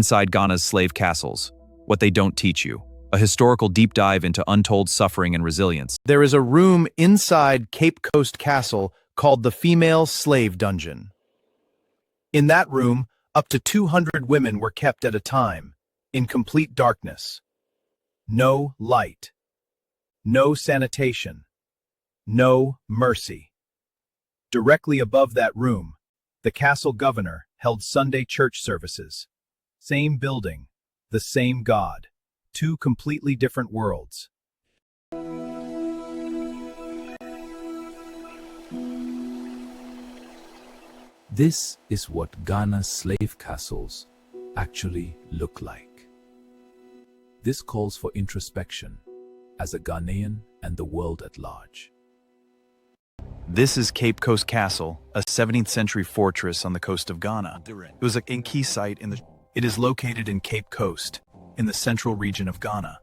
Inside Ghana's slave castles, what they don't teach you. A historical deep dive into untold suffering and resilience. There is a room inside Cape Coast Castle called the Female Slave Dungeon. In that room, up to 200 women were kept at a time, in complete darkness. No light. No sanitation. No mercy. Directly above that room, the castle governor held Sunday church services. Same building, the same God. Two completely different worlds. This is what Ghana's slave castles actually look like. This calls for introspection as a Ghanaian and the world at large. This is Cape Coast Castle, a 17th century fortress on the coast of Ghana. It was a key site It is located in Cape Coast, in the central region of Ghana.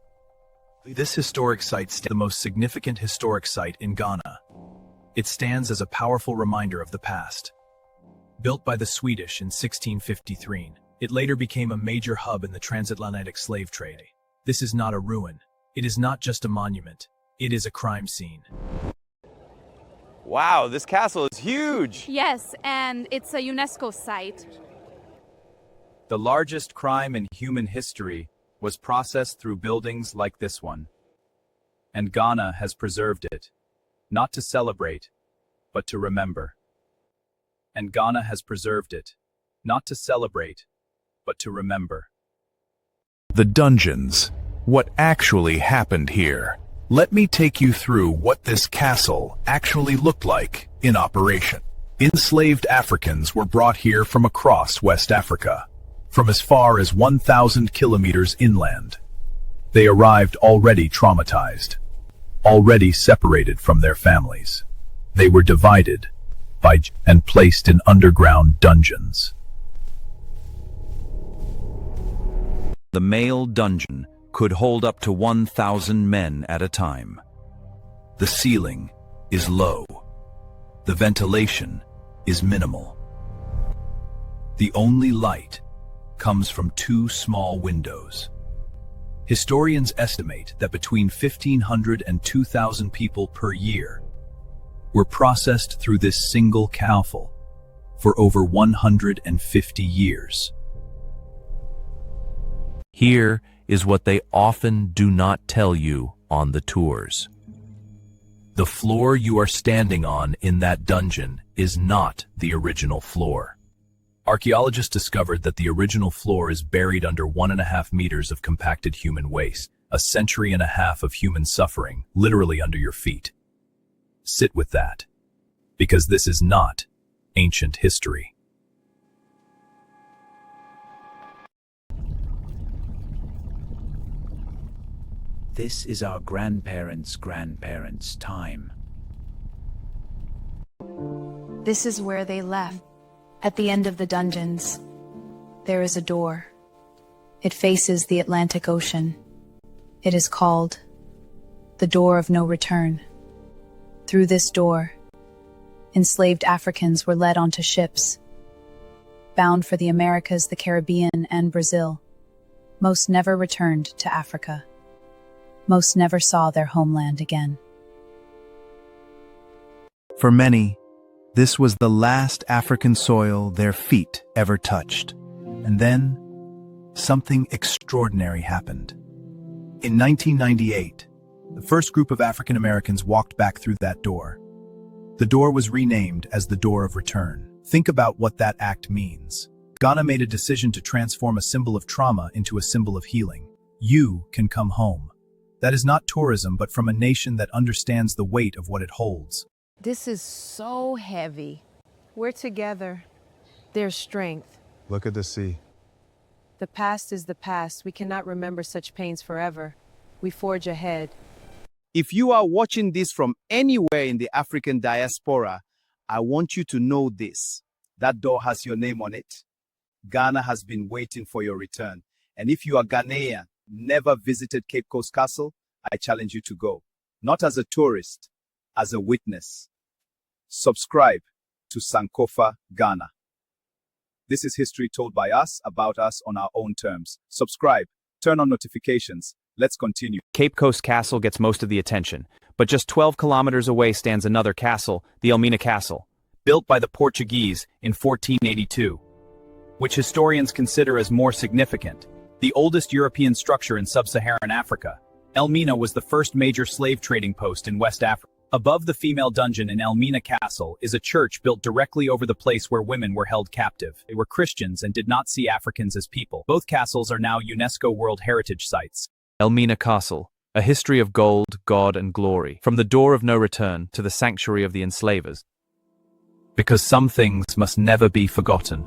This historic site is the most significant historic site in Ghana. It stands as a powerful reminder of the past. Built by the Swedish in 1653, it later became a major hub in the transatlantic slave trade. This is not a ruin. It is not just a monument. It is a crime scene. Wow, this castle is huge! Yes, and it's a UNESCO site. The largest crime in human history was processed through buildings like this one. And Ghana has preserved it, not to celebrate, but to remember. And Ghana has preserved it, not to celebrate, but to remember. The dungeons. What actually happened here? Let me take you through what this castle actually looked like in operation. Enslaved Africans were brought here from across West Africa, from as far as 1,000 kilometers inland. They arrived already traumatized, already separated from their families. They were divided and placed in underground dungeons. The male dungeon could hold up to 1,000 men at a time. The ceiling is low. The ventilation is minimal. The only light comes from two small windows. Historians estimate that between 1,500 and 2,000 people per year were processed through this single castle for over 150 years. Here is what they often do not tell you on the tours. The floor you are standing on in that dungeon is not the original floor. Archaeologists discovered that the original floor is buried under 1.5 meters of compacted human waste, a century and a half of human suffering, literally under your feet. Sit with that, because this is not ancient history. This is our grandparents' time. This is where they left. At the end of the dungeons, there is a door. It faces the Atlantic Ocean. It is called the Door of No Return. Through this door, enslaved Africans were led onto ships, bound for the Americas, the Caribbean, and Brazil. Most never returned to Africa. Most never saw their homeland again. For many, this was the last African soil their feet ever touched. And then, something extraordinary happened. In 1998, the first group of African Americans walked back through that door. The door was renamed as the Door of Return. Think about what that act means. Ghana made a decision to transform a symbol of trauma into a symbol of healing. You can come home. That is not tourism, but from a nation that understands the weight of what it holds. This is so heavy. We're together. There's strength. Look at the sea. The past is the past. We cannot remember such pains forever. We forge ahead. If you are watching this from anywhere in the African diaspora, I want you to know this. That door has your name on it. Ghana has been waiting for your return. And if you are Ghanaian, never visited Cape Coast Castle, I challenge you to go. Not as a tourist, as a witness. Subscribe to Sankofa Ghana. This is history told by us, about us, on our own terms. Subscribe, turn on notifications. Let's continue. Cape Coast Castle gets most of the attention, but just 12 kilometers away stands another castle, the Elmina Castle, built by the Portuguese in 1482, which historians consider as more significant. The oldest European structure in sub-Saharan Africa, Elmina was the first major slave trading post in West Africa. Above the female dungeon in Elmina Castle is a church built directly over the place where women were held captive. They were Christians and did not see Africans as people. Both castles are now UNESCO World Heritage Sites. Elmina Castle, a history of gold, God, and glory, from the door of no return to the sanctuary of the enslavers. Because some things must never be forgotten.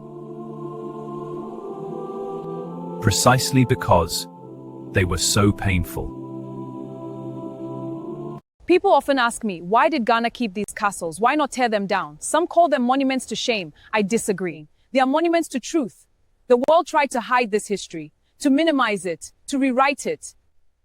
Precisely because they were so painful. People often ask me, why did Ghana keep these castles? Why not tear them down? Some call them monuments to shame. I disagree. They are monuments to truth. The world tried to hide this history, to minimize it, to rewrite it,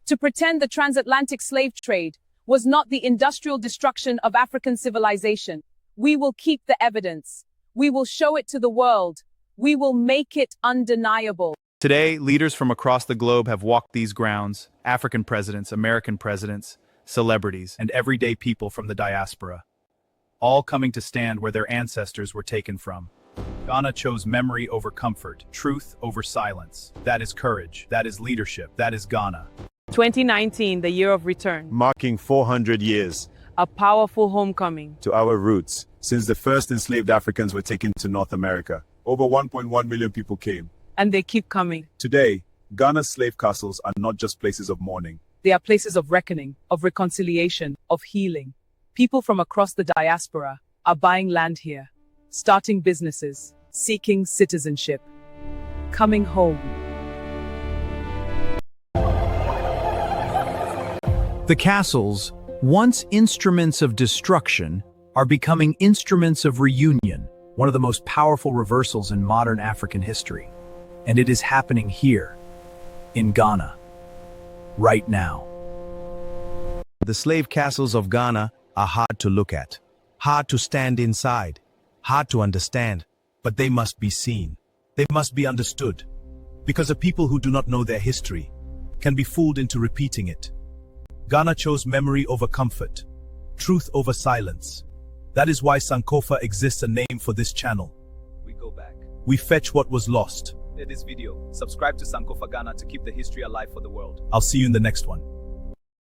to pretend the transatlantic slave trade was not the industrial destruction of African civilization. We will keep the evidence. We will show it to the world. We will make it undeniable. Today, leaders from across the globe have walked these grounds, African presidents, American presidents, celebrities, and everyday people from the diaspora, all coming to stand where their ancestors were taken from. Ghana chose memory over comfort, truth over silence. That is courage. That is leadership. That is Ghana. 2019, the year of return. Marking 400 years A powerful homecoming. to our roots. Since the first enslaved Africans were taken to North America, over 1.1 million people came. And they keep coming. Today, Ghana's slave castles are not just places of mourning. They are places of reckoning, of reconciliation, of healing. People from across the diaspora are buying land here, starting businesses, seeking citizenship, coming home. The castles, once instruments of destruction, are becoming instruments of reunion, one of the most powerful reversals in modern African history. And it is happening here, in Ghana, right now. The slave castles of Ghana are hard to look at, hard to stand inside, hard to understand, but they must be seen. They must be understood, because a people who do not know their history can be fooled into repeating it. Ghana chose memory over comfort, truth over silence. That is why Sankofa exists, a name for this channel. We go back. We fetch what was lost. Share this video. Subscribe to Sankofa Ghana to keep the history alive for the world. I'll see you in the next one.